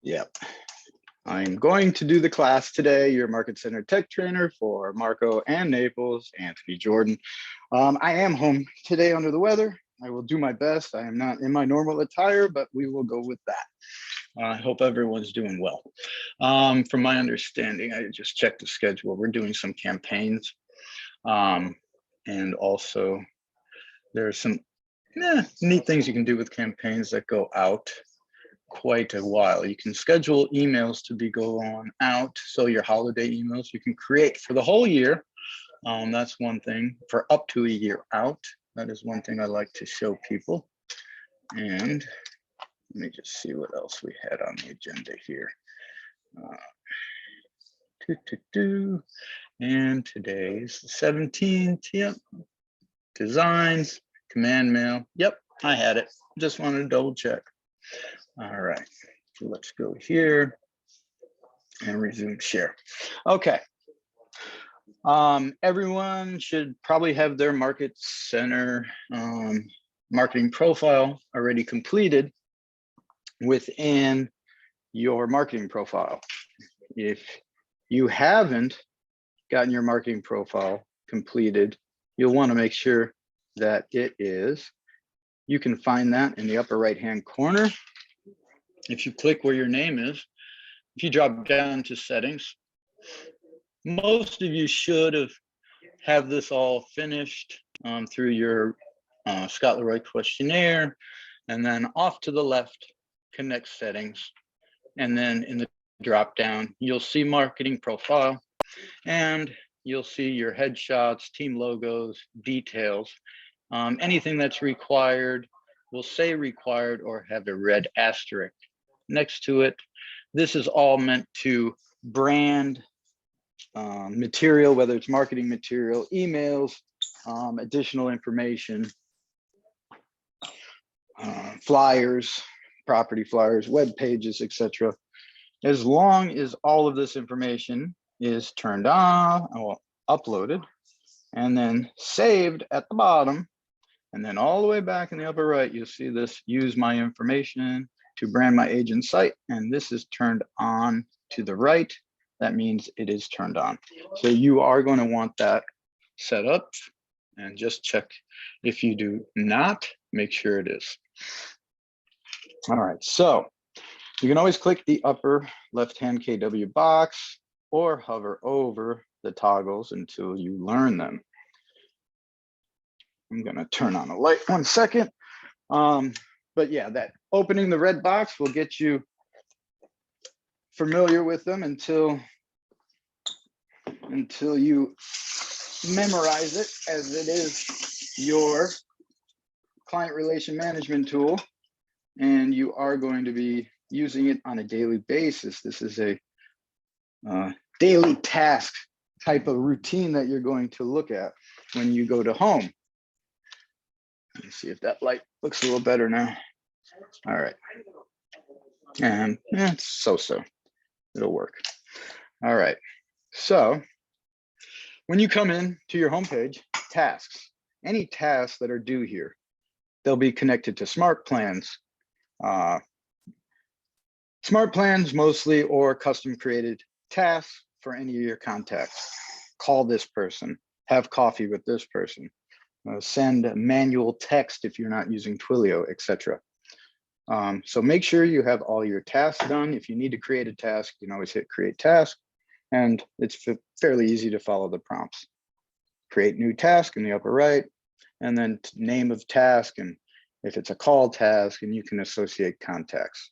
Yep. I'm going to do the class today, your Market Center Tech Trainer for Marco and Naples, Anthony Jordan. I am home today under the weather. I will do my best. I am not in my normal attire, but we will go with that. I hope everyone's doing well. From my understanding, I just checked the schedule. We're doing some campaigns. And also there's some neat things you can do with campaigns that go out quite a while. You can schedule emails to be going out. So your holiday emails you can create for the whole year. That's one thing, for up to a year out. That is one thing I like to show people. And let me just see what else we had on the agenda here. And today's the 17th. Yep. Designs, command mail. Yep, I had it. Just wanted to double check. All right, so let's go here and resume share. Okay. Everyone should probably have their Market Center marketing profile already completed within your marketing profile. If you haven't gotten your marketing profile completed, you'll want to make sure that it is. You can find that in the upper right-hand corner. If you click where your name is, if you drop down to settings, most of you should have this all finished through your Scott Leroy questionnaire, and then off to the left, connect settings. And then in the drop down, you'll see marketing profile, and you'll see your headshots, team logos, details. Anything that's required will say required or have a red asterisk next to it. This is all meant to brand material, whether it's marketing material, emails, additional information, flyers, property flyers, web pages, etc. As long as all of this information is turned on or uploaded and then saved at the bottom, and then all the way back in the upper right, you'll see this use my information to brand my agent site, and this is turned on to the right. That means it is turned on. So you are going to want that set up, and just check if you do not, make sure it is. All right, so you can always click the upper left-hand KW box or hover over the toggles until you learn them. I'm gonna turn on the light 1 second. But yeah, that opening the red box will get you familiar with them until you memorize it, as it is your client relation management tool, and you are going to be using it on a daily basis. This is a daily task type of routine that you're going to look at when you go to home. Let me see if that light looks a little better now. All right. And it's so-so. It'll work. All right. So when you come in to your homepage, tasks, any tasks that are due here, they'll be connected to smart plans. Smart plans mostly, or custom created tasks for any of your contacts. Call this person, have coffee with this person, send manual text if you're not using Twilio, etc. So make sure you have all your tasks done. If you need to create a task, you can always hit create task, and it's fairly easy to follow the prompts. Create new task in the upper right, and then name of task, and if it's a call task, and you can associate contacts.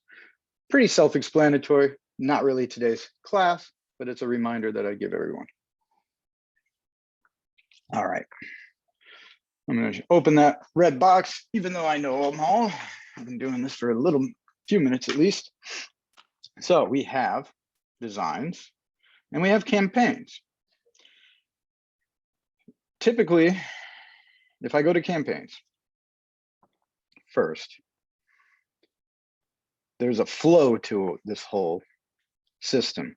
Pretty self-explanatory, not really today's class, but it's a reminder that I give everyone. All right. I'm going to open that red box, even though I know them all. I've been doing this for a few minutes at least. So we have designs and we have campaigns. Typically, if I go to campaigns first, there's a flow to this whole system.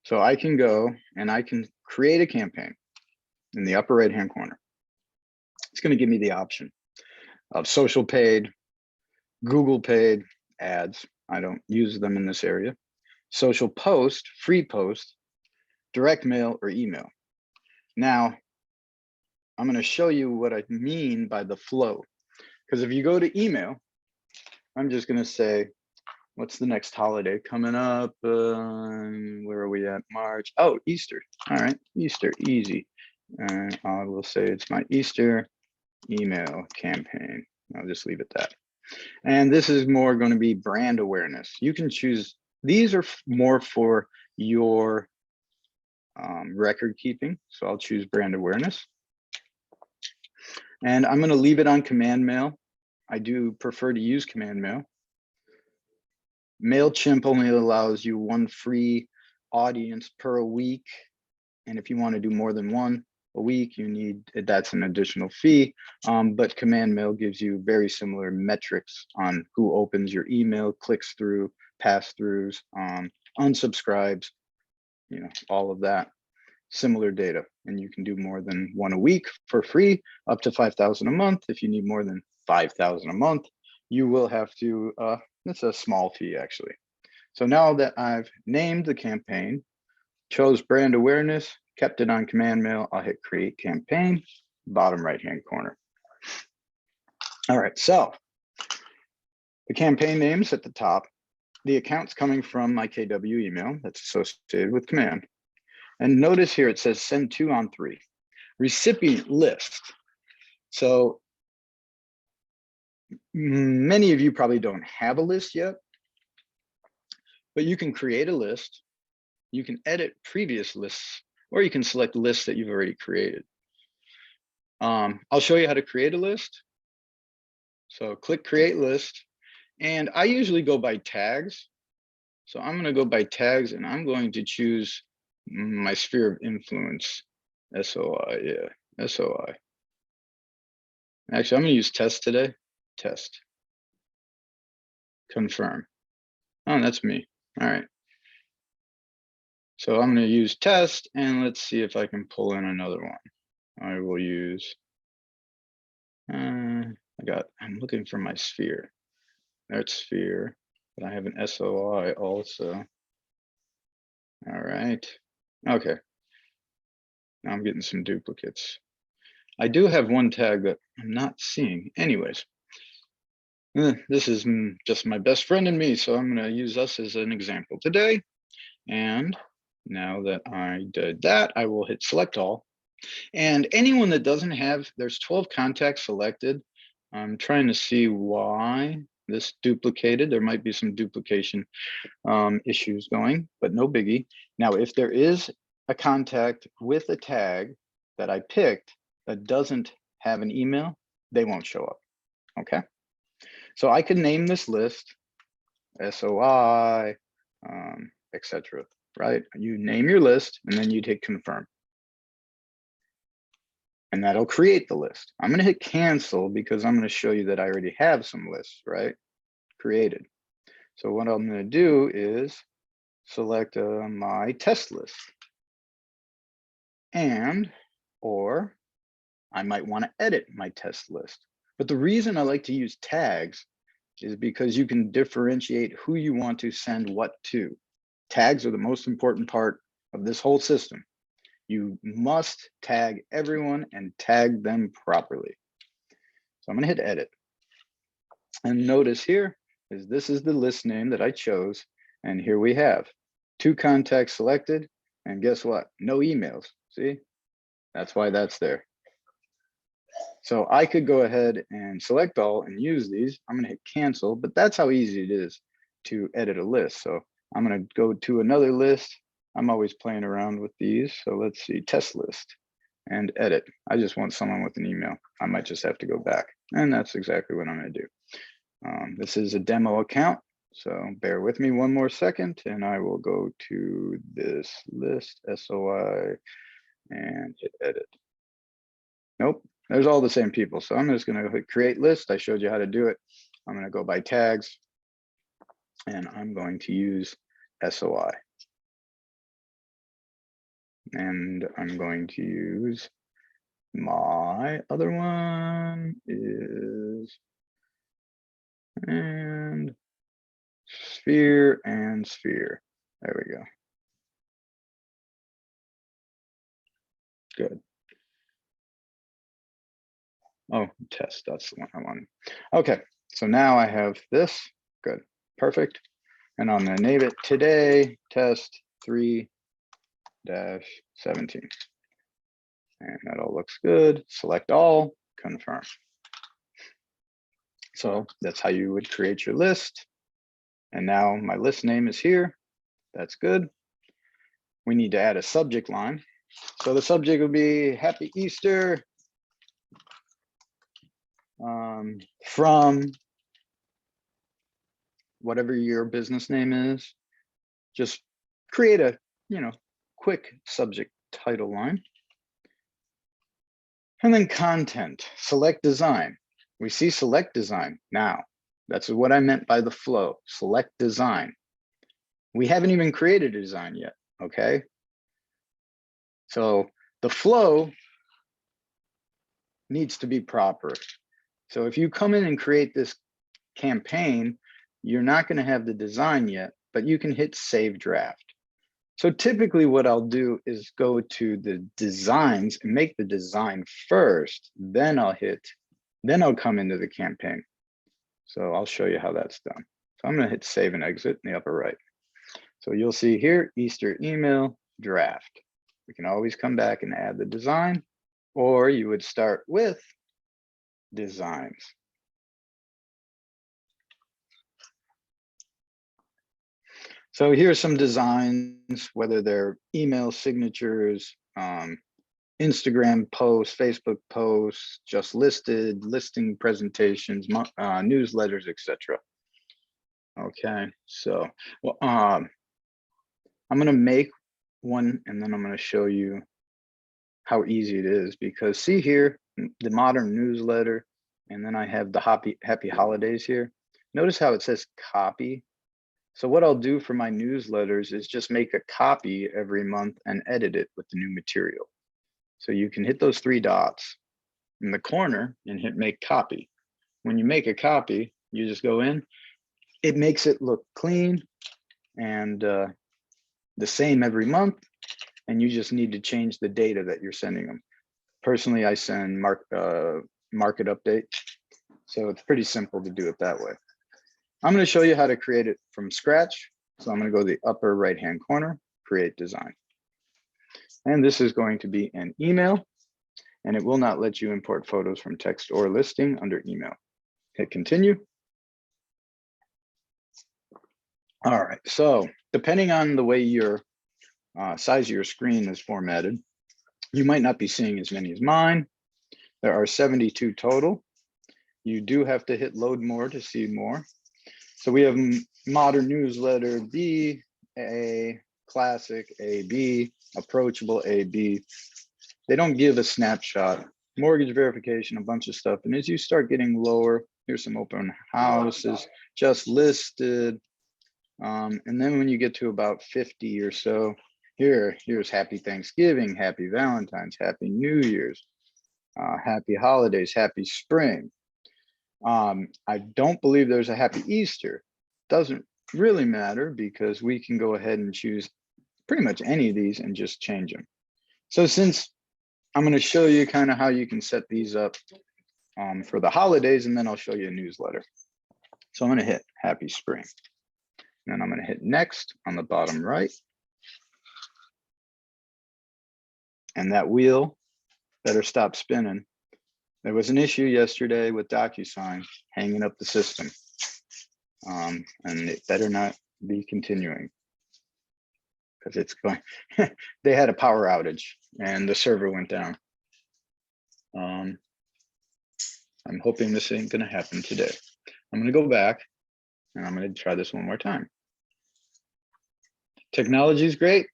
So I can go and I can create a campaign in the upper right-hand corner. It's going to give me the option of social paid, Google paid, ads, I don't use them in this area. Social post, free post, direct mail, or email. Now, I'm going to show you what I mean by the flow. Because if you go to email, I'm just going to say, what's the next holiday coming up? Where are we at? March. Oh, Easter. All right, Easter, easy. And I will say it's my Easter email campaign. I'll just leave it that. And this is more going to be brand awareness. You can choose, these are more for your record keeping. So I'll choose brand awareness. And I'm going to leave it on command mail. I do prefer to use command mail. MailChimp only allows you one free audience per week. And if you want to do more than one a week, you need, that's an additional fee. But command mail gives you very similar metrics on who opens your email, clicks through, pass-throughs, unsubscribes, you know, all of that. Similar data, and you can do more than one a week for free, up to 5,000 a month. If you need more than 5,000 a month, you will have to, it's a small fee actually. So now that I've named the campaign, chose brand awareness, kept it on command mail, I'll hit create campaign, bottom right-hand corner. All right, so the campaign name's at the top. The account's coming from my KW email that's associated with command. And notice here it says send 2 on 3. Recipient list. So many of you probably don't have a list yet, but you can create a list. You can edit previous lists, or you can select lists that you've already created. I'll show you how to create a list. So click create list. And I usually go by tags. So I'm going to go by tags, and I'm going to choose my sphere of influence, SOI, yeah, SOI. Actually, I'm gonna use test today, test, confirm. Oh, that's me, all right. So I'm gonna use test, and let's see if I can pull in another one. I will use, I'm looking for my sphere. There's sphere, but I have an SOI also. All right, okay. Now I'm getting some duplicates. I do have one tag that I'm not seeing. Anyways, this is just my best friend and me, so I'm going to use us as an example today. And now that I did that, I will hit select all. And anyone that doesn't have, there's 12 contacts selected. I'm trying to see why this duplicated. There might be some duplication issues going, but no biggie. Now, if there is a contact with a tag that I picked that doesn't have an email, they won't show up, okay? So I could name this list SOI, etc., right? You name your list, and then you'd hit confirm. And that'll create the list. I'm gonna hit cancel because I'm gonna show you that I already have some lists, right? Created. So what I'm gonna do is select my test list. Or I might wanna edit my test list. But the reason I like to use tags is because you can differentiate who you want to send what to. Tags are the most important part of this whole system. You must tag everyone and tag them properly. So I'm gonna hit edit. And notice here is this is the list name that I chose. And here we have 2 contacts selected. And guess what? No emails. See, that's why that's there. So I could go ahead and select all and use these. I'm gonna hit cancel, but that's how easy it is to edit a list. So I'm gonna go to another list. I'm always playing around with these. So let's see, test list and edit. I just want someone with an email. I might just have to go back. And that's exactly what I'm gonna do. This is a demo account. So bear with me one more second and I will go to this list, SOI, and hit edit. Nope, there's all the same people. So I'm just gonna hit create list. I showed you how to do it. I'm gonna go by tags and I'm going to use SOI. And I'm going to use my other one is, and sphere and sphere. There we go. Good. Oh, test, that's the one I wanted. Okay, so now I have this. Good, perfect. And I'm gonna name it today test 3-17. And that all looks good. Select all, confirm. So that's how you would create your list. And now my list name is here. That's good. We need to add a subject line. So the subject will be Happy Easter from whatever your business name is. Just create a, quick subject title line. And then content, select design. We see select design now. That's what I meant by the flow, select design. We haven't even created a design yet, okay? So the flow needs to be proper. So if you come in and create this campaign, you're not going to have the design yet, but you can hit save draft. So typically what I'll do is go to the designs and make the design first, then I'll come into the campaign. So I'll show you how that's done. So I'm going to hit save and exit in the upper right. So you'll see here, Easter email draft. We can always come back and add the design, or you would start with designs. So here's some designs, whether they're email signatures, Instagram posts, Facebook posts, just listed, listing presentations, newsletters, etc. Okay, so well, I'm going to make one and then I'm going to show you how easy it is, because see here, the modern newsletter, and then I have the happy holidays here. Notice how it says copy. So what I'll do for my newsletters is just make a copy every month and edit it with the new material. So you can hit those 3 dots in the corner and hit make copy. When you make a copy, you just go in, it makes it look clean and the same every month. And you just need to change the data that you're sending them. Personally, I send market update. So it's pretty simple to do it that way. I'm going to show you how to create it from scratch. So I'm going to go to the upper right-hand corner, create design. And this is going to be an email, and it will not let you import photos from text or listing under email. Hit continue. All right, so depending on the way your size of your screen is formatted, you might not be seeing as many as mine. There are 72 total. You do have to hit load more to see more. So we have modern newsletter B, A, classic AB, approachable AB. They don't give a snapshot, mortgage verification, a bunch of stuff. And as you start getting lower, here's some open houses, just listed. And then when you get to about 50 or so, here's happy Thanksgiving, happy Valentine's, happy New Year's, happy holidays, happy spring. I don't believe there's a happy Easter. Doesn't really matter because we can go ahead and choose pretty much any of these and just change them. So since I'm going to show you kind of how you can set these up for the holidays, and then I'll show you a newsletter. So I'm going to hit happy spring. And then I'm going to hit next on the bottom right. And that wheel better stop spinning. There was an issue yesterday with DocuSign hanging up the system. And it better not be continuing because it's going, they had a power outage and the server went down. I'm hoping this ain't gonna happen today. I'm gonna go back and I'm gonna try this one more time. Technology is great,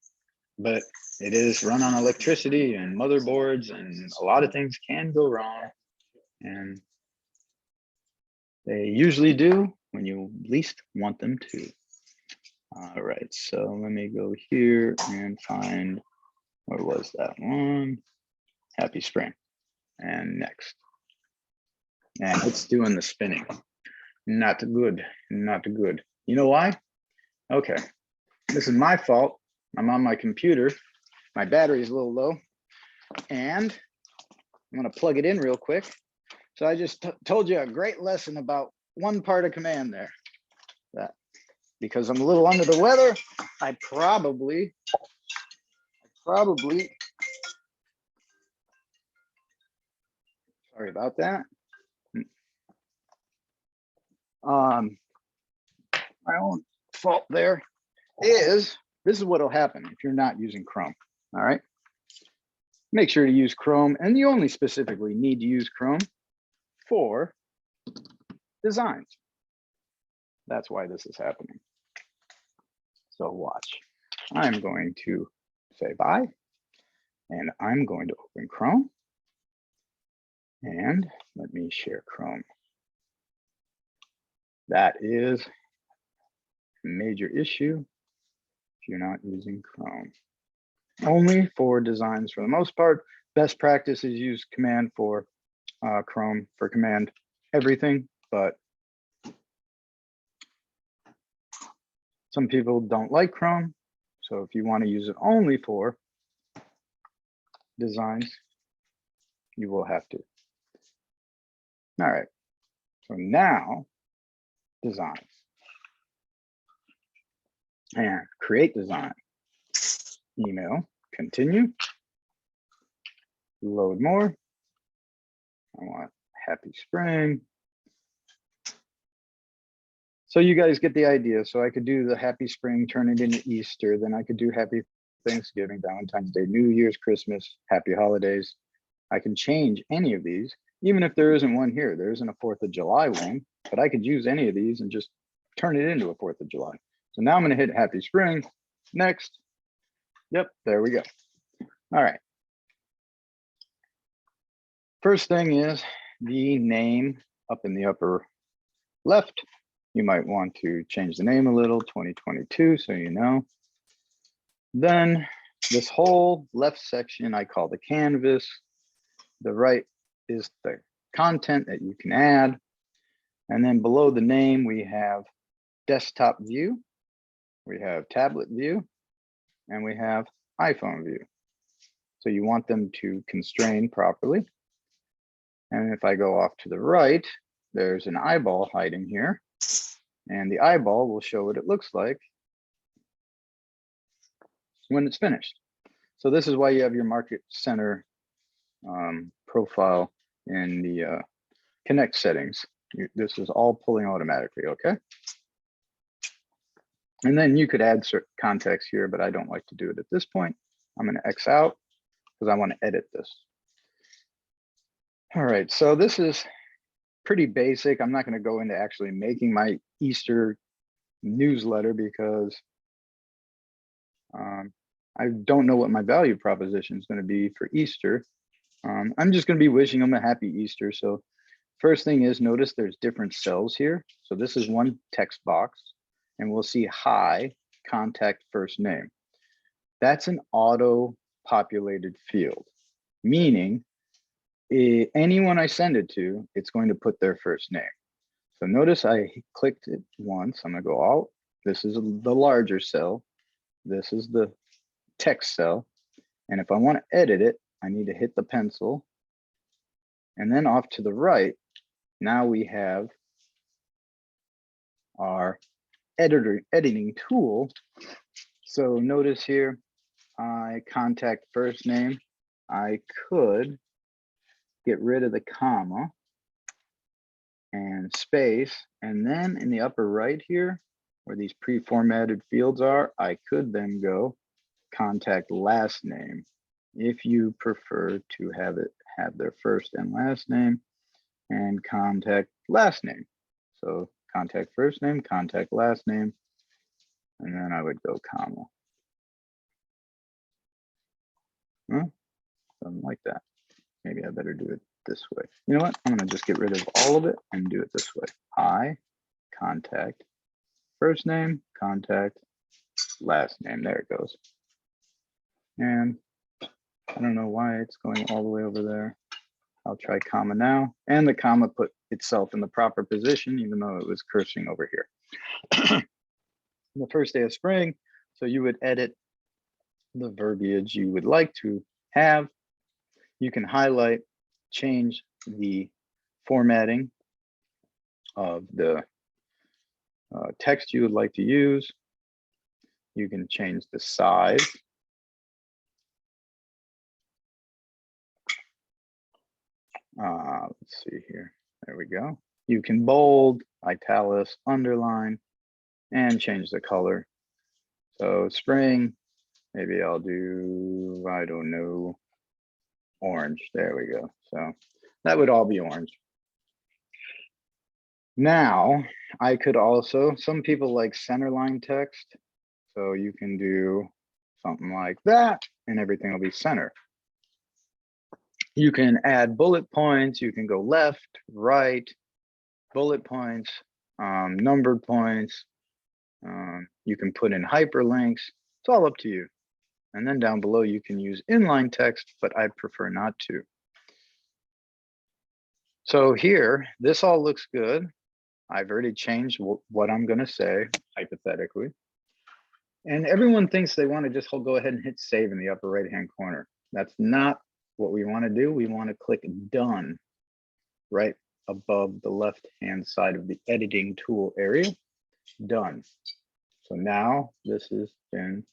but it is run on electricity and motherboards, and a lot of things can go wrong. And they usually do when you least want them to. All right, so let me go here and find, where was that one? Happy spring, and next. And it's doing the spinning. Not good, not good. You know why? Okay, this is my fault. I'm on my computer. My battery is a little low, and I'm gonna plug it in real quick. So I just told you a great lesson about one part of command there. That because I'm a little under the weather, I probably, sorry about that. My own fault there is, this is what'll happen if you're not using Chrome, all right? Make sure to use Chrome, and you only specifically need to use Chrome for designs. That's why this is happening. So watch. I'm going to say bye, and I'm going to open Chrome, and let me share Chrome. That is a major issue if you're not using Chrome. Only for designs for the most part. Best practice is use command for Chrome for command everything, but some people don't like Chrome. So if you want to use it only for designs, you will have to. All right, so now designs and create design. Email, continue, load more. I want happy spring. So you guys get the idea. So I could do the happy spring, turn it into Easter. Then I could do happy Thanksgiving, Valentine's Day, New Year's, Christmas, happy holidays. I can change any of these, even if there isn't one here. There isn't a 4th of July one, but I could use any of these and just turn it into a 4th of July. So now I'm going to hit happy spring. Next. Yep, there we go. All right. First thing is the name up in the upper left. You might want to change the name a little, 2022, so you know. Then this whole left section I call the canvas. The right is the content that you can add. And then below the name, we have desktop view, we have tablet view, and we have iPhone view. So you want them to constrain properly. And if I go off to the right, there's an eyeball hiding here. And the eyeball will show what it looks like when it's finished. So this is why you have your market center profile in the connect settings. This is all pulling automatically, okay? And then you could add certain context here, but I don't like to do it at this point. I'm gonna X out because I wanna edit this. All right, so this is pretty basic. I'm not gonna go into actually making my Easter newsletter because I don't know what my value proposition is gonna be for Easter. I'm just gonna be wishing them a happy Easter. So first thing is, notice there's different cells here. So this is one text box, and we'll see hi, contact first name. That's an auto-populated field, meaning anyone I send it to, it's going to put their first name. So notice I clicked it once. I'm gonna go out. This is the larger cell. This is the text cell. And if I want to edit it, I need to hit the pencil. And then off to the right, now we have our editing tool. So notice here, I contact first name. I could get rid of the comma and space. And then in the upper right here, where these pre-formatted fields are, I could then go contact last name if you prefer to have it have their first and last name, and contact last name. So contact first name, contact last name, and then I would go comma. Something like that. Maybe I better do it this way. You know what? I'm gonna just get rid of all of it and do it this way. I contact first name, contact last name. There it goes. And I don't know why it's going all the way over there. I'll try comma now. And the comma put itself in the proper position, even though it was cursing over here. the first day of spring. So you would edit the verbiage you would like to have. You can highlight, change the formatting of the text you would like to use. You can change the size. Let's see here. There we go. You can bold, italics, underline, and change the color. So spring, maybe I'll do, I don't know, orange. There we go. So that would all be orange. Now, I could also, some people like centerline text. So you can do something like that and everything will be center. You can add bullet points. You can go left, right, bullet points, numbered points. You can put in hyperlinks. It's all up to you. And then down below, you can use inline text, but I prefer not to. So here, this all looks good. I've already changed what I'm going to say, hypothetically. And everyone thinks they want to just go ahead and hit save in the upper right-hand corner. That's not what we want to do. We want to click done right above the left-hand side of the editing tool area. Done. So now this has been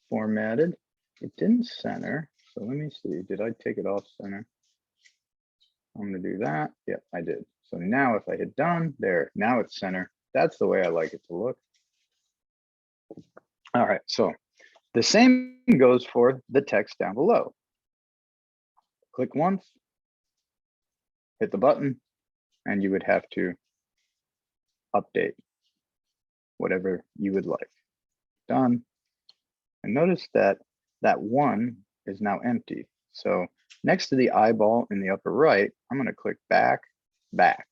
formatted. It didn't center. So let me see. Did I take it off center? I'm going to do that. Yep, I did. So now if I hit done, there, now it's center. That's the way I like it to look. All right, so the same goes for the text down below. Click once, hit the button, and you would have to update whatever you would like. Done. And notice that that one is now empty. So next to the eyeball in the upper right, I'm going to click back, back.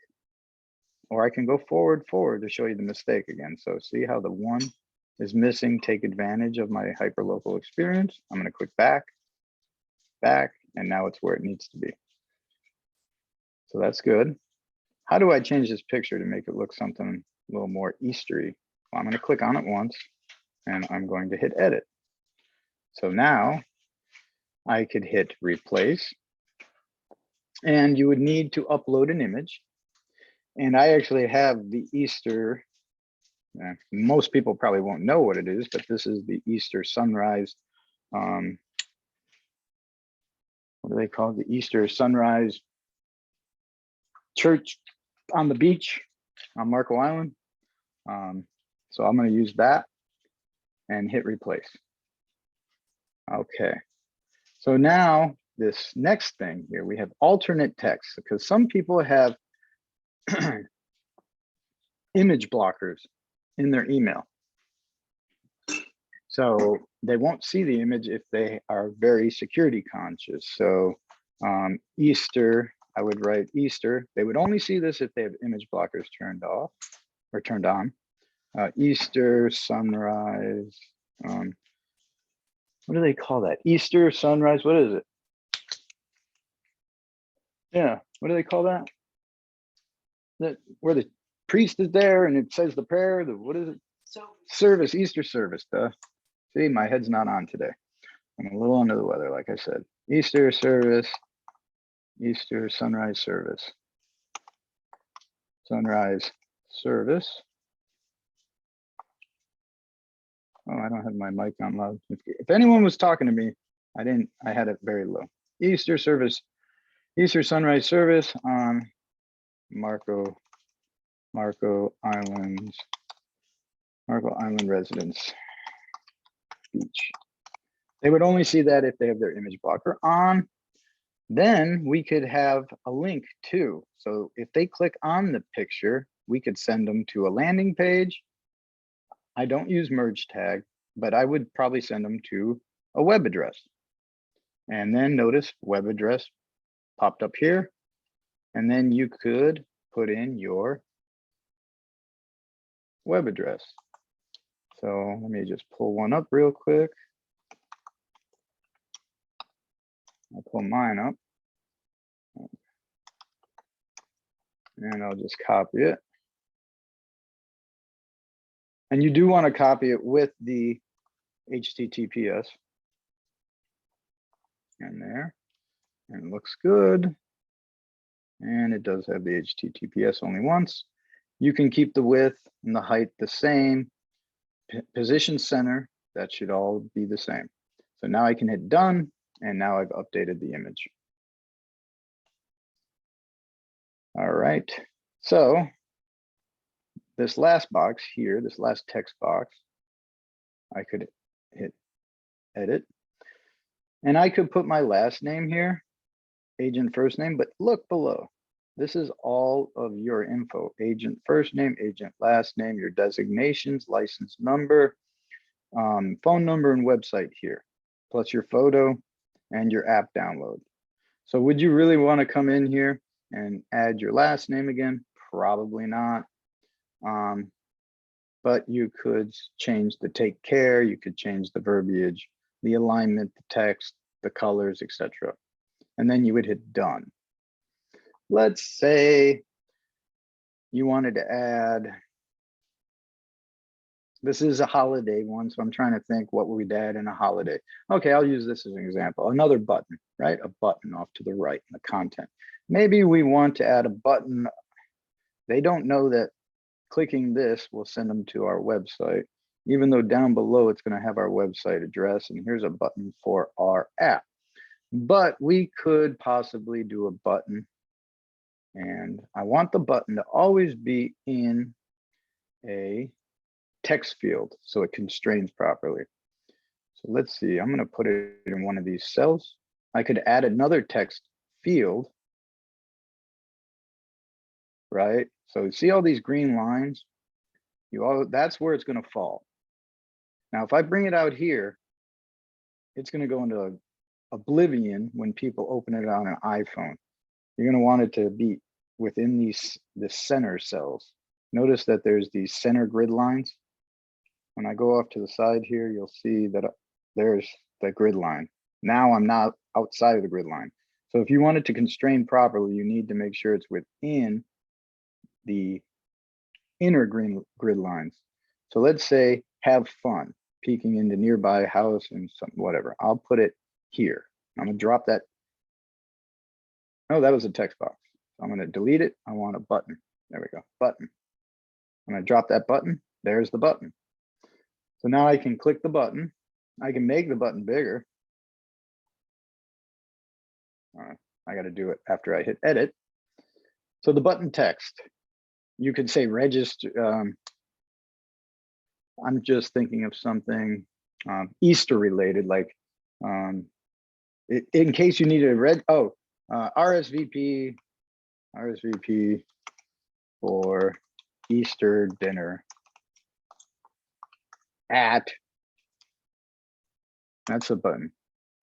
Or I can go forward, forward to show you the mistake again. So see how the one is missing, take advantage of my hyperlocal experience. I'm going to click back, back, and now it's where it needs to be. So that's good. How do I change this picture to make it look something a little more Eastery? Well, I'm going to click on it once and I'm going to hit edit. So now I could hit replace and you would need to upload an image. And I actually have the Easter, most people probably won't know what it is, but this is the Easter sunrise. What do they call it? The Easter sunrise church on the beach on Marco Island. So I'm going to use that and hit replace. Okay. So now this next thing here, we have alternate text because some people have image blockers in their email. So they won't see the image if they are very security conscious. So Easter, I would write Easter. They would only see this if they have image blockers turned off or turned on. Easter sunrise. What do they call that? Easter sunrise. What is it? Yeah. What do they call that? That where the priest is there and it says the prayer. What is it? Service. Easter service. See, my head's not on today. I'm a little under the weather, like I said. Easter service. Easter sunrise service. Sunrise service. Oh, I don't have my mic on loud. If anyone was talking to me, I had it very low. Easter service, Easter sunrise service on Marco Island residence beach. They would only see that if they have their image blocker on. Then we could have a link too. So if they click on the picture, we could send them to a landing page. I don't use merge tag, but I would probably send them to a web address. And then notice web address popped up here. And then you could put in your web address. So let me just pull one up real quick. I'll pull mine up. And I'll just copy it. And you do want to copy it with the HTTPS. And there, and it looks good. And it does have the HTTPS only once. You can keep the width and the height the same. Position center, that should all be the same. So now I can hit done, and now I've updated the image. All right, so this last box here, this last text box, I could hit edit, and I could put my last name here, agent first name, but look below. This is all of your info: agent first name, agent last name, your designations, license number, phone number, and website here, plus your photo and your app download. So would you really want to come in here and add your last name again? Probably not. But you could change the take care, you could change the verbiage, the alignment, the text, the colors, etc. And then you would hit done. Let's say you wanted to add, this is a holiday one, so I'm trying to think what we'd add in a holiday. Okay, I'll use this as an example. Another button, right? A button off to the right in the content. Maybe we want to add a button. They don't know that clicking this will send them to our website, even though down below it's going to have our website address, and here's a button for our app. But we could possibly do a button, and I want the button to always be in a text field so it constrains properly. So let's see, I'm going to put it in one of these cells. I could add another text field, right? So see all these green lines? That's where it's going to fall. Now, if I bring it out here, it's going to go into oblivion when people open it on an iPhone. You're going to want it to be within the center cells. Notice that there's these center grid lines. When I go off to the side here, you'll see that there's the grid line. Now I'm not outside of the grid line. So if you want it to constrain properly, you need to make sure it's within the inner grid lines. So let's say have fun, peeking into nearby house and something, whatever. I'll put it here. I'm gonna drop that. Oh, that was a text box. So I'm gonna delete it. I want a button. There we go, button. I'm gonna drop that button. There's the button. So now I can click the button. I can make the button bigger. I got to do it after I hit edit. So the button text, you could say register. I'm just thinking of something Easter related, like in case you needed a RSVP for Easter dinner at, that's a button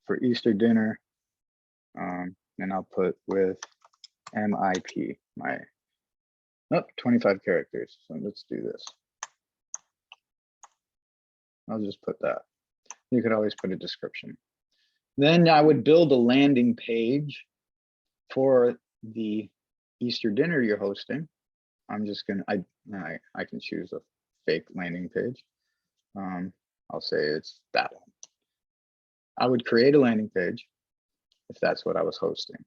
for Easter dinner. And I'll put with MIP, 25 characters. So let's do this. I'll just put that. You could always put a description. Then I would build a landing page for the Easter dinner you're hosting. I'm just gonna, I can choose a fake landing page. I'll say it's that one. I would create a landing page if that's what I was hosting.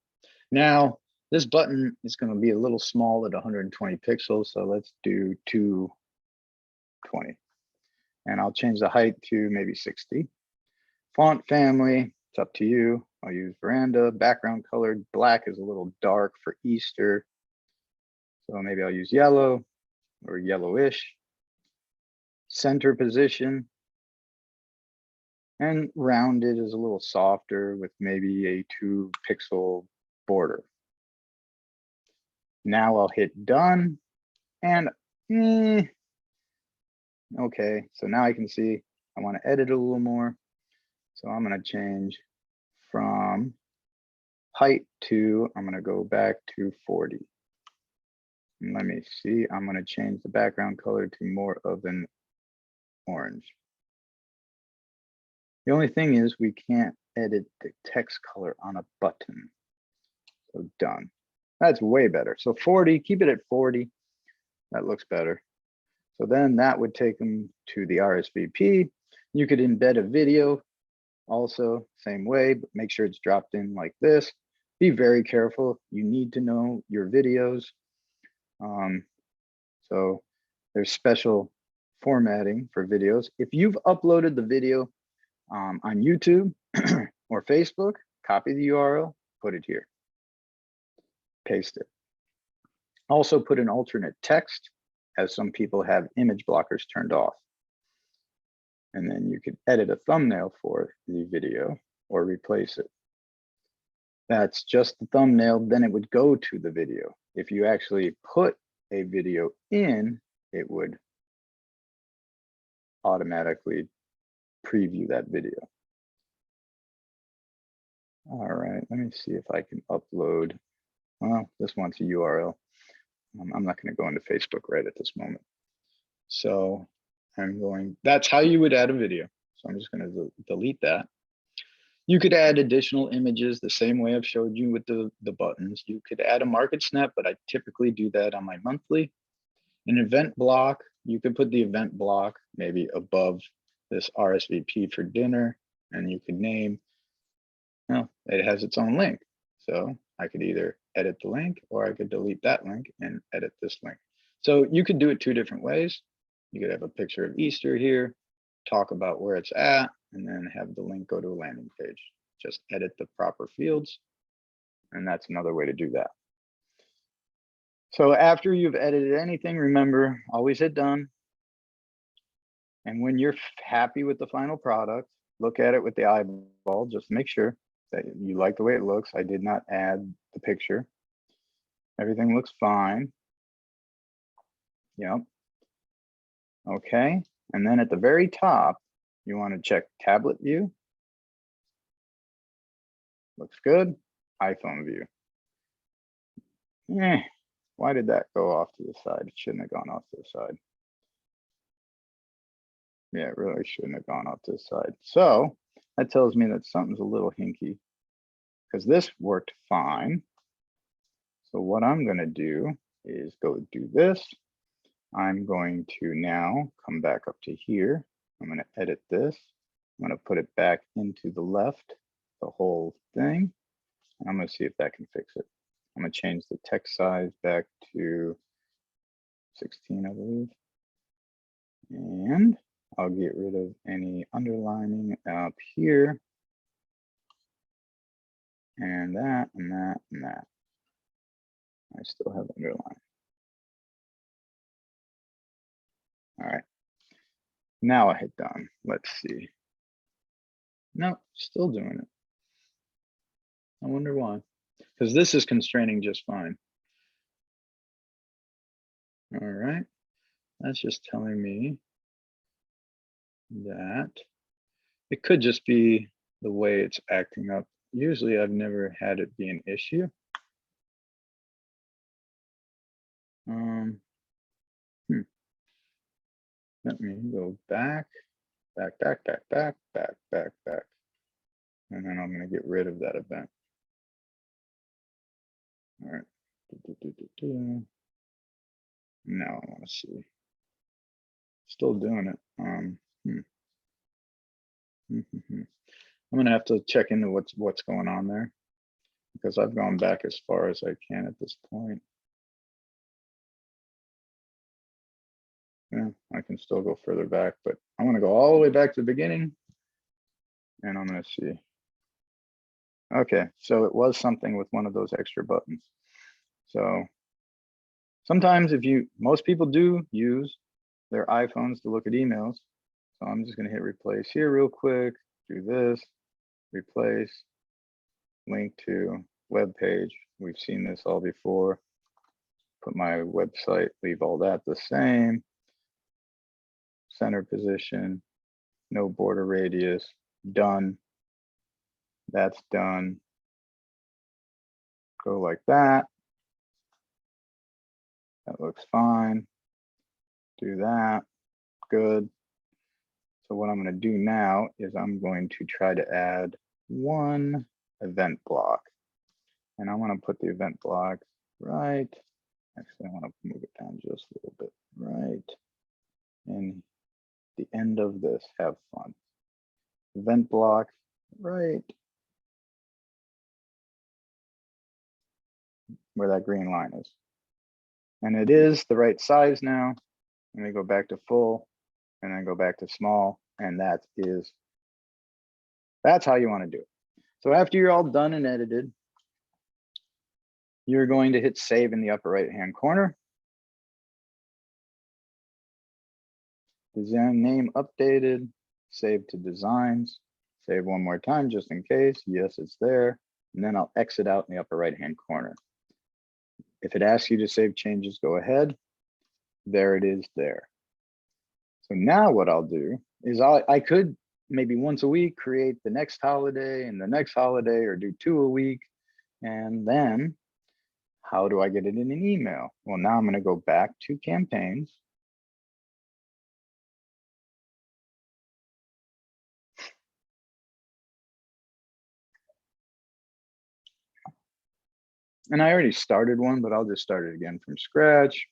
Now, this button is going to be a little small at 120 pixels, so let's do 220. And I'll change the height to maybe 60. Font family, it's up to you. I'll use veranda. Background colored, black is a little dark for Easter. So maybe I'll use yellow or yellowish. Center position. And rounded is a little softer with maybe a 2-pixel border. Now I'll hit done and okay, so now I can see I want to edit a little more. So I'm going to change from height to, I'm going to go back to 40. And let me see, I'm going to change the background color to more of an orange. The only thing is we can't edit the text color on a button. So done. That's way better. So 40, keep it at 40. That looks better. So then that would take them to the RSVP. You could embed a video also, same way, but make sure it's dropped in like this. Be very careful. You need to know your videos. So there's special formatting for videos. If you've uploaded the video on YouTube or Facebook, copy the URL, put it here, paste it. Also put an alternate text, as some people have image blockers turned off. And then you could edit a thumbnail for the video or replace it. That's just the thumbnail, then it would go to the video. If you actually put a video in, it would automatically preview that video. All right, let me see if I can upload. Well, this wants a URL. I'm not going to go into Facebook right at this moment. So that's how you would add a video. So I'm just going to delete that. You could add additional images the same way I've showed you with the buttons. You could add a market snap, but I typically do that on my monthly. An event block, you could put the event block maybe above this RSVP for dinner, and you could name, well, it has its own link. So I could either edit the link or I could delete that link and edit this link. So you could do it two different ways. You could have a picture of Easter here, talk about where it's at, and then have the link go to a landing page. Just edit the proper fields. And that's another way to do that. So after you've edited anything, remember, always hit done. And when you're happy with the final product, look at it with the eyeball, just make sure that you like the way it looks. I did not add the picture. Everything looks fine. Yep. Okay. And then at the very top, you want to check tablet view. Looks good. iPhone view. Why did that go off to the side? It shouldn't have gone off to the side. Yeah, it really shouldn't have gone off to the side. So that tells me that something's a little hinky because this worked fine. So what I'm going to do is go do this. I'm going to now come back up to here. I'm going to edit this. I'm going to put it back into the left, the whole thing. And I'm going to see if that can fix it. I'm going to change the text size back to 16, I believe. And I'll get rid of any underlining up here. And that, and that, and that. I still have underline. All right. Now I hit done. Let's see. No, still doing it. I wonder why. Because this is constraining just fine. All right. That's just telling me that it could just be the way it's acting up. Usually I've never had it be an issue. Let me go back. And then I'm going to get rid of that event. All right. Now I want to see. Still doing it. I'm going to have to check into what's going on there because I've gone back as far as I can at this point. Yeah, I can still go further back, but I want to go all the way back to the beginning and I'm going to see. Okay, so it was something with one of those extra buttons. So sometimes most people do use their iPhones to look at emails. So I'm just going to hit replace here real quick, do this, replace, link to web page. We've seen this all before. Put my website, leave all that the same. Center position, no border radius, done. That's done. Go like that. That looks fine. Do that. Good. So what I'm going to do now is I'm going to try to add one event block. And I want to put the event block right. Actually, I want to move it down just a little bit. Right end of this. Have fun. Event block, right where that green line is. And it is the right size now. Let me go back to full and then go back to small. And that's how you want to do it. So after you're all done and edited, you're going to hit save in the upper right-hand corner. Design name updated, save to designs, save one more time just in case. Yes, it's there. And then I'll exit out in the upper right-hand corner. If it asks you to save changes, go ahead. There it is there. So now what I'll do is I could maybe once a week create the next holiday and the next holiday, or do 2 a week. And then how do I get it in an email? Well, now I'm going to go back to campaigns. And I already started one, but I'll just start it again from scratch.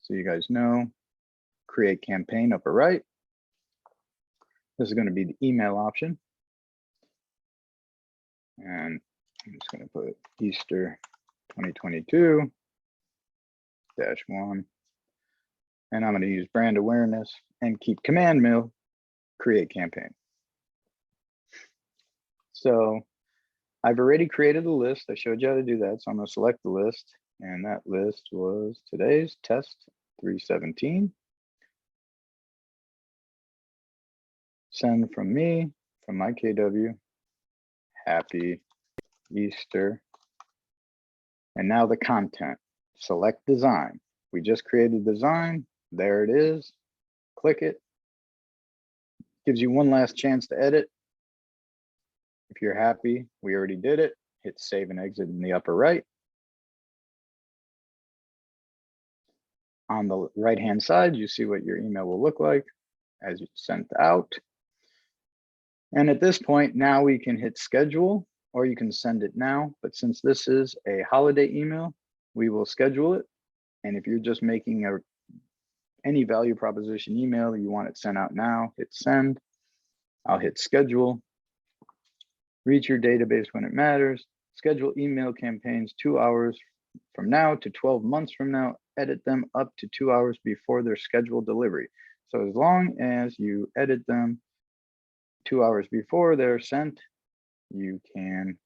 So you guys know, create campaign upper right. This is going to be the email option. And I'm just going to put Easter 2022-1. And I'm going to use brand awareness and keep command mill, create campaign. So I've already created a list. I showed you how to do that. So I'm going to select the list. And that list was today's test 317. Send from me, from my KW. Happy Easter. And now the content. Select design. We just created design. There it is. Click it. Gives you one last chance to edit. If you're happy, we already did it. Hit save and exit in the upper right. On the right-hand side, you see what your email will look like as it's sent out. And at this point, now we can hit schedule, or you can send it now. But since this is a holiday email, we will schedule it. And if you're just making any value proposition email, you want it sent out now, hit send. I'll hit schedule. Reach your database when it matters. Schedule email campaigns 2 hours from now to 12 months from now. Edit them up to 2 hours before their scheduled delivery. So as long as you edit them 2 hours before they're sent, you can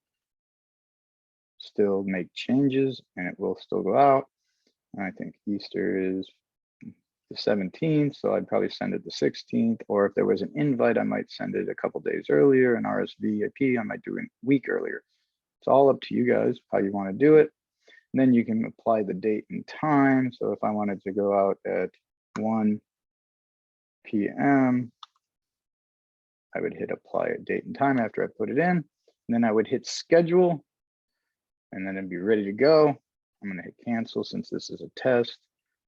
still make changes and it will still go out. And I think Easter is the 17th, so I'd probably send it the 16th, or if there was an invite, I might send it a couple days earlier. An RSVP, I might do it a week earlier. It's all up to you guys how you want to do it. And then you can apply the date and time. So if I wanted to go out at 1 p.m., I would hit apply a date and time after I put it in. And then I would hit schedule, and then it'd be ready to go. I'm going to hit cancel since this is a test.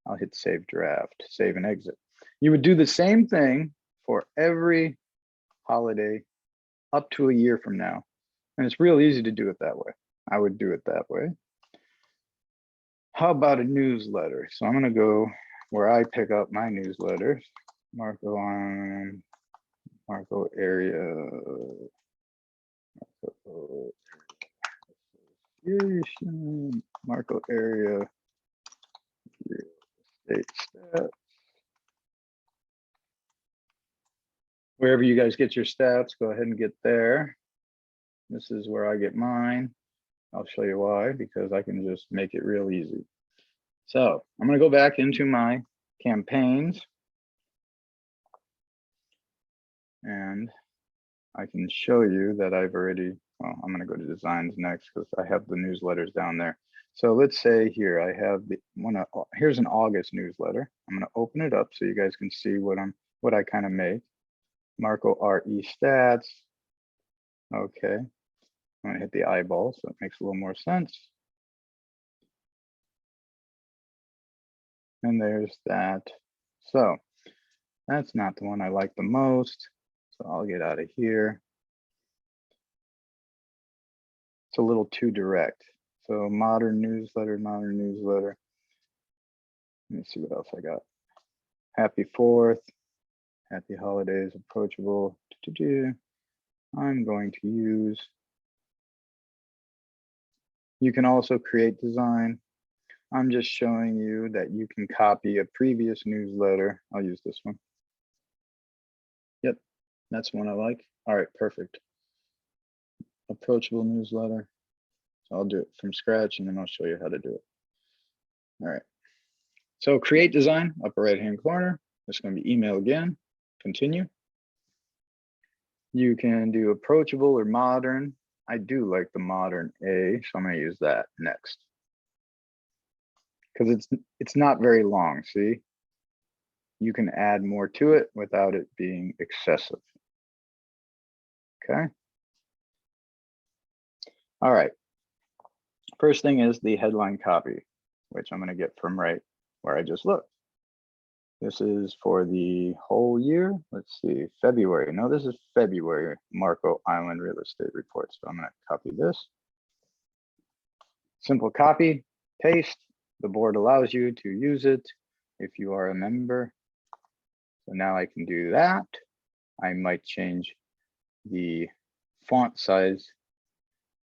I'll hit save draft, save and exit. You would do the same thing for every holiday up to a year from now. And it's real easy to do it that way. I would do it that way. How about a newsletter? So I'm going to go where I pick up my newsletters. Marco area. Marco area. State stats. Wherever you guys get your stats, go ahead and get there. This is where I get mine. I'll show you why, because I can just make it real easy. So I'm going to go back into my campaigns. And I can show you that I've already, well, I'm going to go to designs next because I have the newsletters down there. So let's say here I have the one. Here's an August newsletter. I'm going to open it up so you guys can see what I kind of make. Marco RE stats. Okay, I'm going to hit the eyeball so it makes a little more sense. And there's that. So that's not the one I like the most. So I'll get out of here. It's a little too direct. So modern newsletter. Let me see what else I got. Happy 4th, Happy holidays, approachable. I'm going to use, you can also create design. I'm just showing you that you can copy a previous newsletter. I'll use this one. Yep, that's one I like. All right, perfect. Approachable newsletter. So I'll do it from scratch and then I'll show you how to do it. All right. So create design, upper right-hand corner. It's going to be email again. Continue. You can do approachable or modern. I do like the modern A, so I'm going to use that next. Because it's not very long, see? You can add more to it without it being excessive. Okay. All right. First thing is the headline copy, which I'm going to get from right where I just looked. This is for the whole year. Let's see, February. No, this is February Marco Island real estate report. So I'm going to copy this. Simple copy, paste. The board allows you to use it if you are a member. So now I can do that. I might change the font size.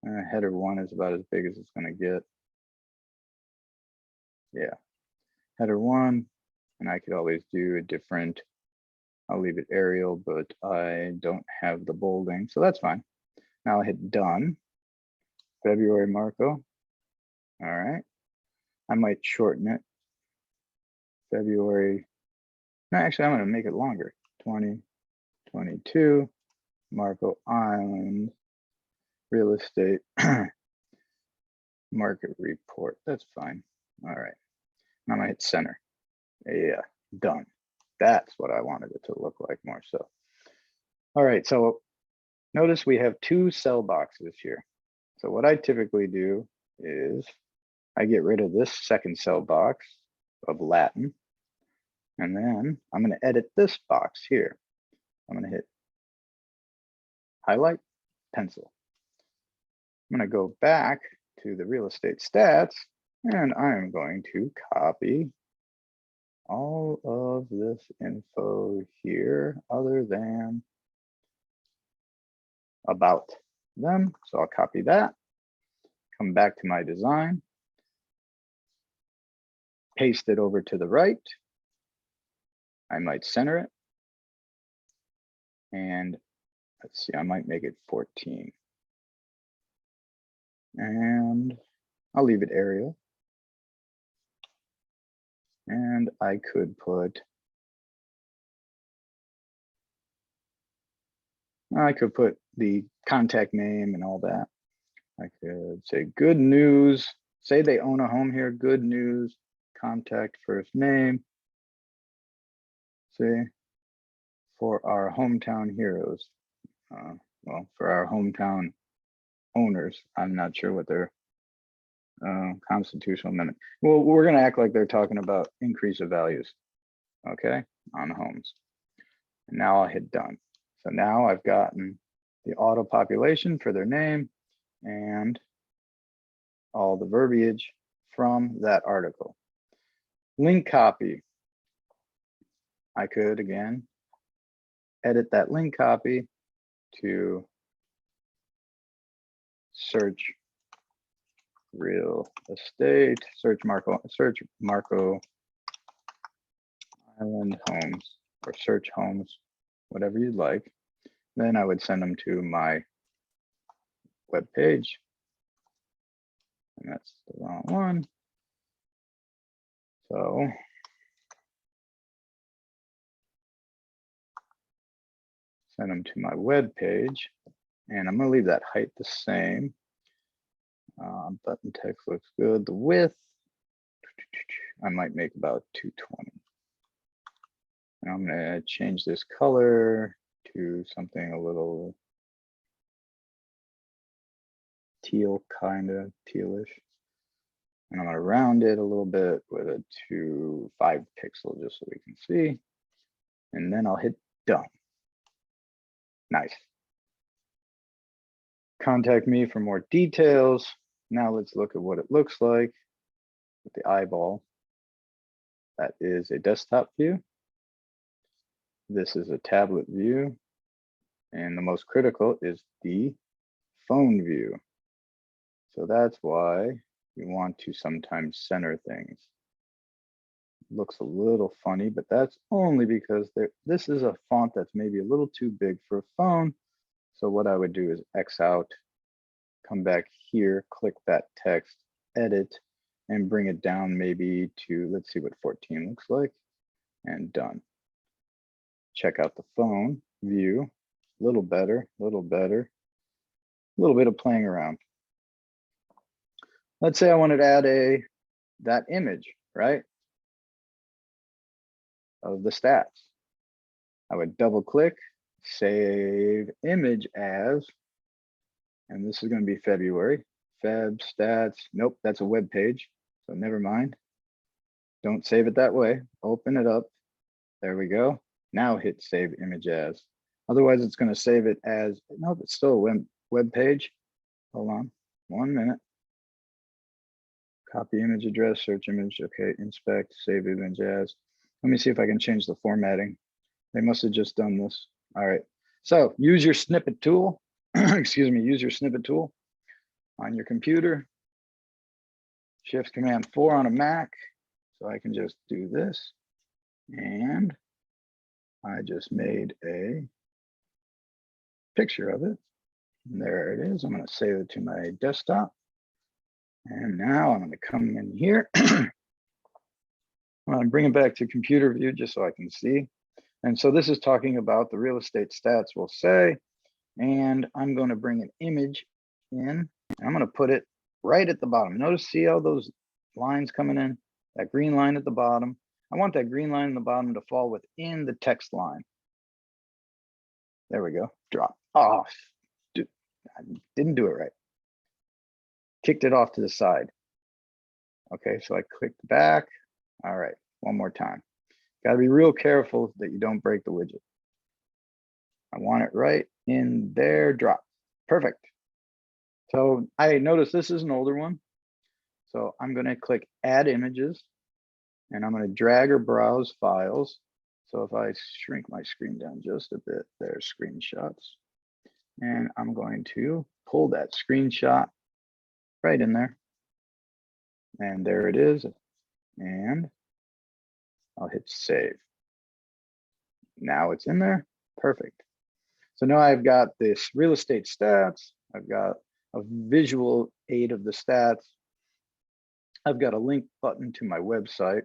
Header 1 is about as big as it's going to get. Yeah, header 1. And I could always do a different, I'll leave it Arial, but I don't have the bolding, so that's fine. Now I'll hit done. February Marco. All right. I might shorten it. February. No, actually, I'm going to make it longer. 2022 Marco Island real estate market report. That's fine. All right. Now I'm going to hit center. Yeah, done. That's what I wanted it to look like more so. All right, so notice we have 2 cell boxes here. So what I typically do is I get rid of this second cell box of Latin, and then I'm going to edit this box here. I'm going to hit highlight, pencil. I'm going to go back to the real estate stats, and I'm going to copy all of this info here other than about them. So I'll copy that, come back to my design, paste it over to the right. I might center it. And let's see, I might make it 14. And I'll leave it Arial. And I could put the contact name and all that. I could say good news, say they own a home here, good news, contact first name, say for our hometown heroes. Well, for our hometown owners, I'm not sure what their constitutional amendment. Well, we're gonna act like they're talking about increase of values, okay, on homes. And now I'll hit done. So now I've gotten the auto population for their name and all the verbiage from that article. Link copy. I could, again, edit that link copy to search real estate, search Marco Island homes, or search homes, whatever you'd like. Then I would send them to my web page. And that's the wrong one. So send them to my web page. And I'm going to leave that height the same. Button text looks good. The width, I might make about 220. And I'm going to change this color to something a little teal, kind of tealish. And I'm going to round it a little bit with a 5 pixel just so we can see. And then I'll hit done. Nice. Contact me for more details. Now let's look at what it looks like with the eyeball. That is a desktop view. This is a tablet view. And the most critical is the phone view. So that's why you want to sometimes center things. Looks a little funny, but that's only because this is a font that's maybe a little too big for a phone. So what I would do is X out, come back here, click that text, edit, and bring it down maybe to, let's see what 14 looks like, and done. Check out the phone view, a little better, a little better, a little bit of playing around. Let's say I wanted to add that image, right, of the stats. I would double click, save image as, and this is going to be February, Feb stats. Nope, that's a web page, so never mind. Don't save it that way. Open it up. There we go. Now hit save image as. Otherwise, it's going to save it as, nope, it's still a web page. Hold on 1 minute. Copy image address, search image. Okay, inspect, save image as. Let me see if I can change the formatting. They must have just done this. All right. So use your snippet tool. Excuse me, use your snippet tool on your computer. Shift Command 4 on a Mac. So I can just do this. And I just made a picture of it. And there it is. I'm going to save it to my desktop. And now I'm going to come in here. I'm going to bring it back to computer view just so I can see. And so this is talking about the real estate stats, we'll say. And I'm going to bring an image in. I'm going to put it right at the bottom. Notice, see all those lines coming in? That green line at the bottom. I want that green line in the bottom to fall within the text line. There we go. Drop. Oh, dude, I didn't do it right. Kicked it off to the side. Okay, so I clicked back. All right, one more time. Got to be real careful that you don't break the widget. I want it right in there. Drop. Perfect. So I notice this is an older one. So I'm going to click add images and I'm going to drag or browse files. So if I shrink my screen down just a bit, there's screenshots. And I'm going to pull that screenshot right in there. And there it is. And I'll hit save. Now it's in there. Perfect. So now I've got this real estate stats. I've got a visual aid of the stats. I've got a link button to my website.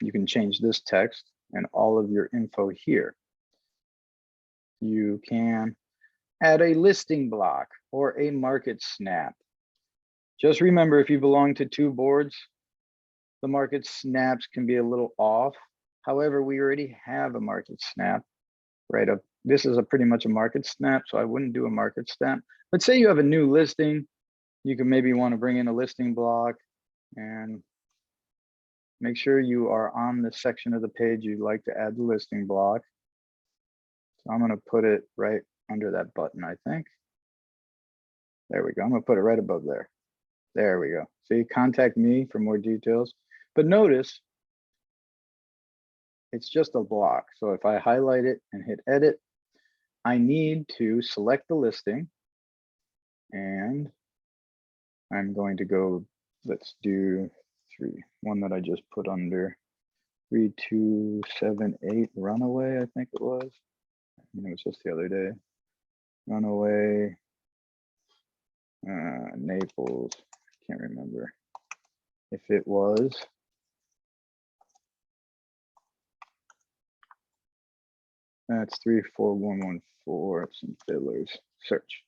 You can change this text and all of your info here. You can add a listing block or a market snap. Just remember, if you belong to two boards, the market snaps can be a little off. However, we already have a market snap right up. This is pretty much a market snap, so I wouldn't do a market snap. But say you have a new listing, you can maybe want to bring in a listing block and make sure you are on the section of the page you'd like to add the listing block. So I'm going to put it right under that button, I think. There we go. I'm going to put it right above there. There we go. See, contact me for more details. But notice, it's just a block. So if I highlight it and hit edit, I need to select the listing. And I'm going to go, let's do one that I just put under 3278 Runaway, I think it was. It was just the other day. Runaway, Naples, can't remember if it was. That's 34114, some fiddlers, search.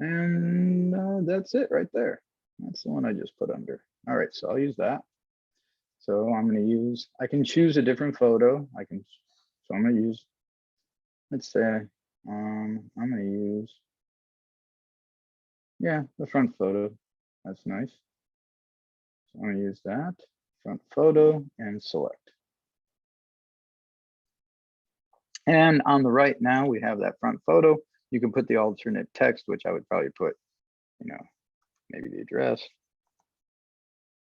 And that's it right there. That's the one I just put under. All right, so I'll use that. So I'm going to use, I can choose a different photo. So I'm going to use, let's say, I'm going to use, yeah, the front photo. That's nice. So I'm going to use that front photo and select. And on the right now, we have that front photo. You can put the alternate text, which I would probably put, maybe the address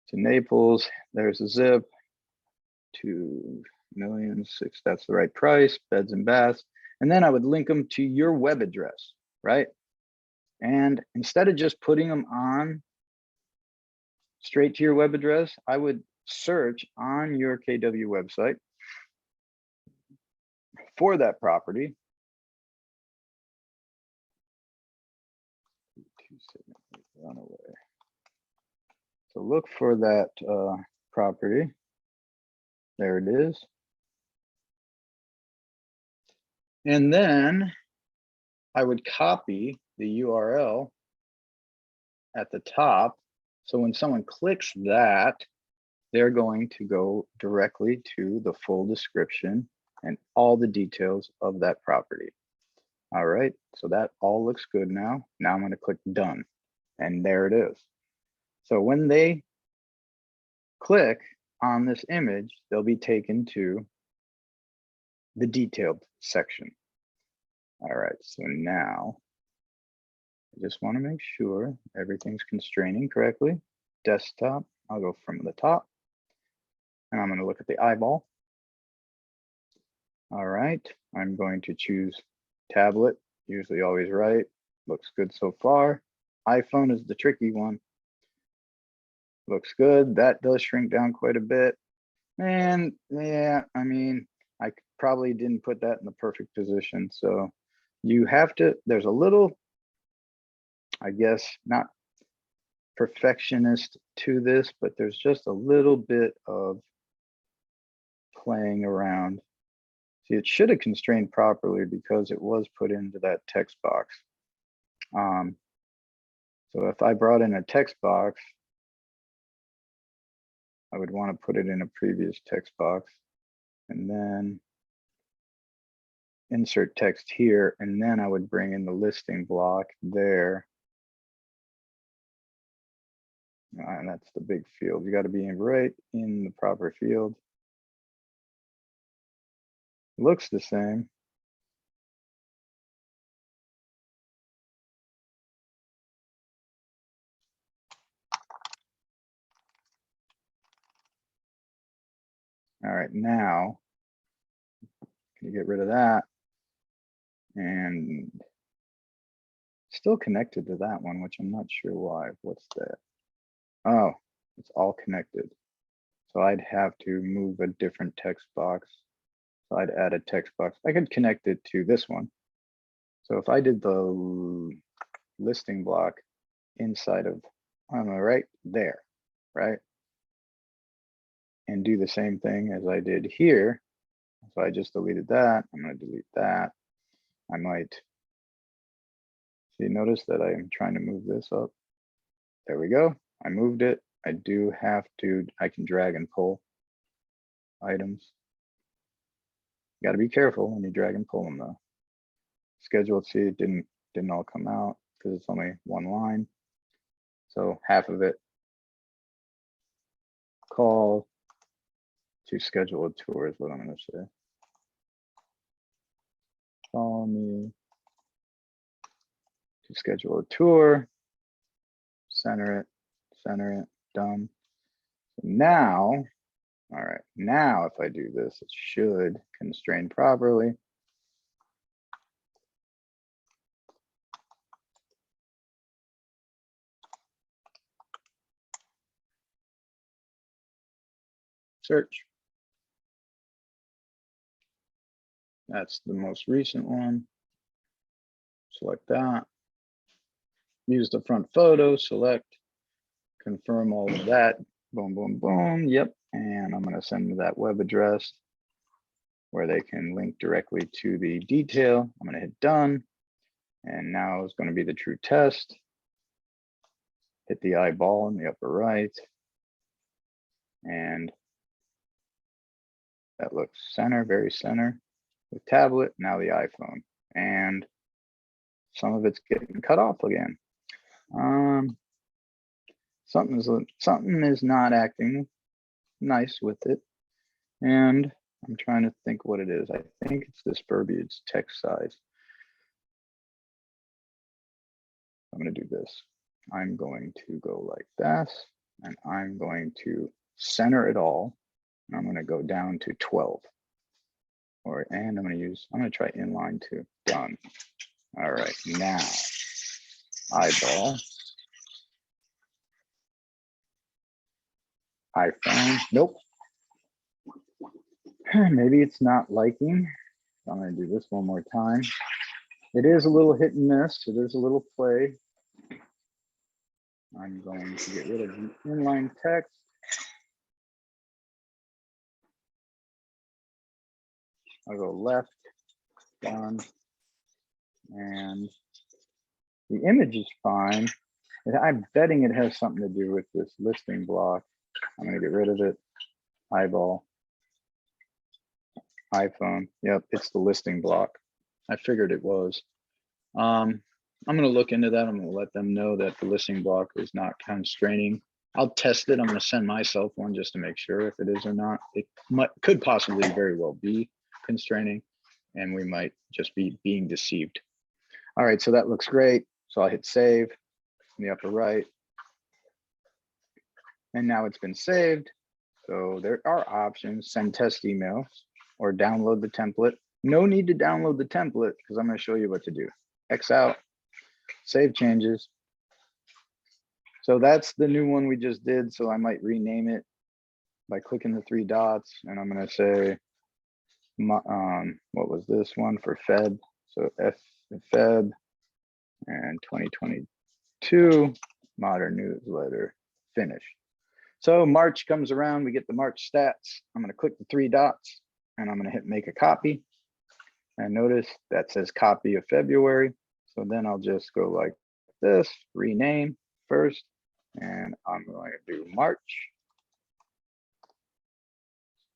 to Naples. There's a zip. 2,000,006, that's the right price, beds and baths. And then I would link them to your web address, right? And instead of just putting them on straight to your web address, I would search on your KW website for that property. Run away. So look for that property. There it is. And then I would copy the URL at the top. So when someone clicks that, they're going to go directly to the full description and all the details of that property. All right, so that all looks good now. Now I'm going to click done, and there it is. So when they click on this image, they'll be taken to the detailed section. All right, so now I just want to make sure everything's constraining correctly. Desktop, I'll go from the top, and I'm going to look at the eyeball. All right, I'm going to choose tablet, usually always right. Looks good so far. iPhone is the tricky one. Looks good. That does shrink down quite a bit. And yeah, I mean, I probably didn't put that in the perfect position. So you have to, there's a little, I guess, not perfectionist to this, but there's just a little bit of playing around. See, it should have constrained properly because it was put into that text box. So if I brought in a text box, I would want to put it in a previous text box and then insert text here. And then I would bring in the listing block there. And that's the big field. You got to be right in the proper field. Looks the same. All right, now can you get rid of that? And still connected to that one, which I'm not sure why. What's that? Oh, it's all connected. So I'd have to move a different text box. So I'd add a text box. I could connect it to this one. So if I did the listing block inside of, I don't know, right there, right? And do the same thing as I did here. So I just deleted that. I'm going to delete that. I might see, notice that I'm trying to move this up. There we go. I moved it. I do have to, I can drag and pull items. You got to be careful when you drag and pull them though. Scheduled, see, it didn't all come out because it's only one line. So half of it, call to schedule a tour is what I'm going to say. Call me to schedule a tour. Center it, done. So now, all right, now if I do this, it should constrain properly. Search. That's the most recent one. Select that. Use the front photo, select, confirm all of that. Boom, boom, boom. Yep. And I'm going to send them that web address where they can link directly to the detail. I'm going to hit done. And now it's going to be the true test. Hit the eyeball in the upper right. And that looks center, very center. The tablet, now the iPhone. And some of it's getting cut off again. Something is not acting nice with it. And I'm trying to think what it is. I think it's this verbiage text size. I'm going to do this. I'm going to go like this, and I'm going to center it all. I'm going to go down to 12. And I'm going to try inline too. Done. All right, now eyeball. iPhone. Nope. Maybe it's not liking. I'm going to do this one more time. It is a little hit and miss. It is a little play. I'm going to get rid of the inline text. I'll go left, done. And the image is fine. I'm betting it has something to do with this listing block. I'm going to get rid of it. Eyeball. iPhone. Yep, it's the listing block. I figured it was. I'm going to look into that. I'm going to let them know that the listing block is not constraining. I'll test it. I'm going to send myself one just to make sure if it is or not. It could possibly very well be constraining, and we might just be being deceived. All right, so that looks great. So I'll hit save in the upper right. And now it's been saved. So there are options: send test emails or download the template. No need to download the template because I'm going to show you what to do. X out, save changes. So that's the new one we just did. So I might rename it by clicking the 3 dots, and I'm going to say, what was this one for Feb? So Feb and 2022 modern newsletter finish. So March comes around, we get the March stats. I'm going to click the 3 dots and I'm going to hit make a copy. And notice that says copy of February. So then I'll just go like this, rename first, and I'm going to do March.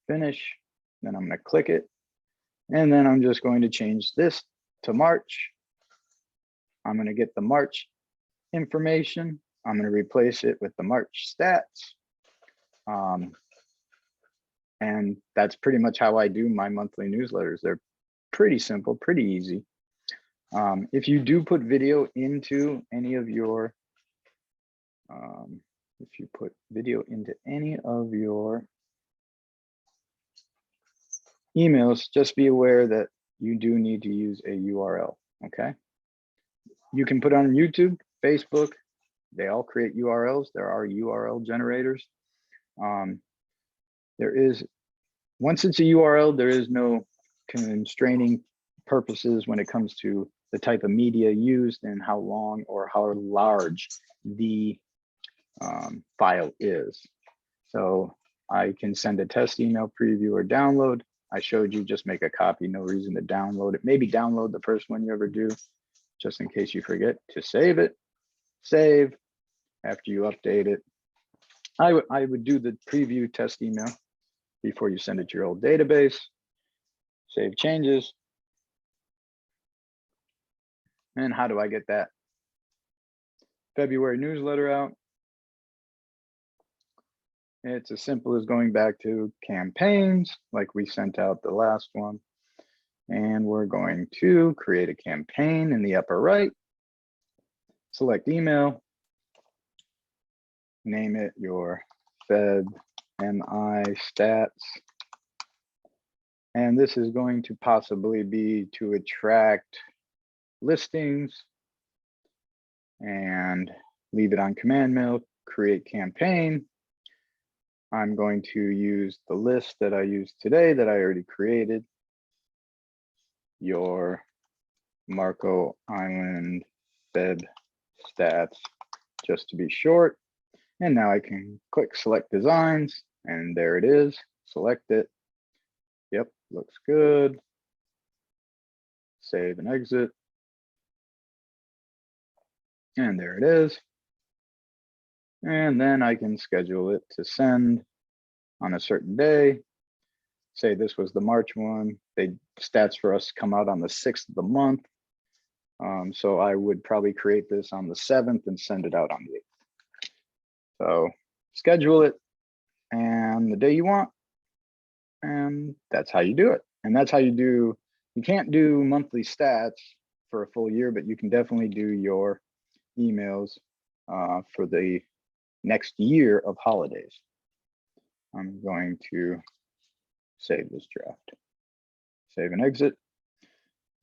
Finish. Then I'm going to click it. And then I'm just going to change this to March. I'm going to get the March information. I'm going to replace it with the March stats. And that's pretty much how I do my monthly newsletters. They're pretty simple, pretty easy. If you do put video into any of your, emails, just be aware that you do need to use a URL, okay? You can put on YouTube, Facebook, they all create URLs. There are URL generators. Once it's a URL, there is no constraining purposes when it comes to the type of media used and how long or how large the file is. So I can send a test email preview or download. I showed you just make a copy, no reason to download it. Maybe download the first one you ever do, just in case you forget to save it. Save after you update it. I would do the preview test email before you send it to your old database. Save changes. And how do I get that February newsletter out? It's as simple as going back to campaigns, like we sent out the last one. And we're going to create a campaign in the upper right. Select email. Name it your Feb MI stats. And this is going to possibly be to attract listings, and leave it on command mail, create campaign. I'm going to use the list that I used today that I already created. Your Marco Island Feb stats, just to be short. And now I can click select designs, and there it is. Select it. Yep, looks good. Save and exit. And there it is. And then I can schedule it to send on a certain day. Say this was the March one. Stats for us come out on the 6th of the month. So I would probably create this on the 7th and send it out on the 8th. So schedule it and the day you want. And that's how you do it. And that's how you can't do monthly stats for a full year, but you can definitely do your emails for the next year of holidays. I'm going to save this draft, save and exit.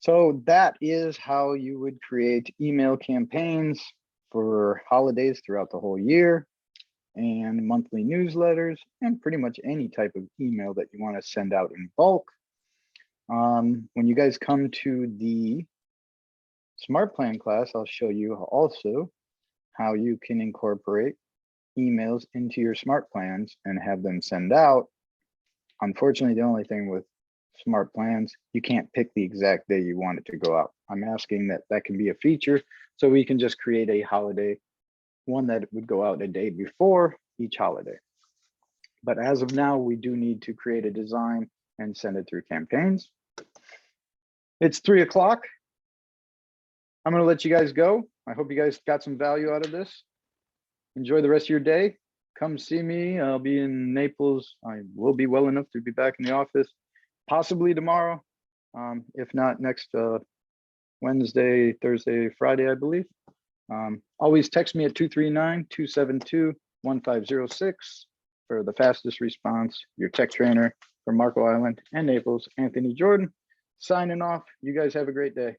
So that is how you would create email campaigns for holidays throughout the whole year, and monthly newsletters, and pretty much any type of email that you want to send out in bulk. When you guys come to the Smart Plan class, I'll show you also how you can incorporate emails into your Smart Plans and have them send out. Unfortunately, the only thing with Smart Plans, you can't pick the exact day you want it to go out. I'm asking that that can be a feature, so we can just create a holiday one that would go out a day before each holiday. But as of now, we do need to create a design and send it through campaigns. It's 3 o'clock. I'm gonna let you guys go. I hope you guys got some value out of this. Enjoy the rest of your day. Come see me. I'll be in Naples. I will be well enough to be back in the office, possibly tomorrow. If not, next Wednesday, Thursday, Friday, I believe. Always text me at 239-272-1506 for the fastest response. Your tech trainer from Marco Island and Naples, Anthony Jordan, signing off. You guys have a great day.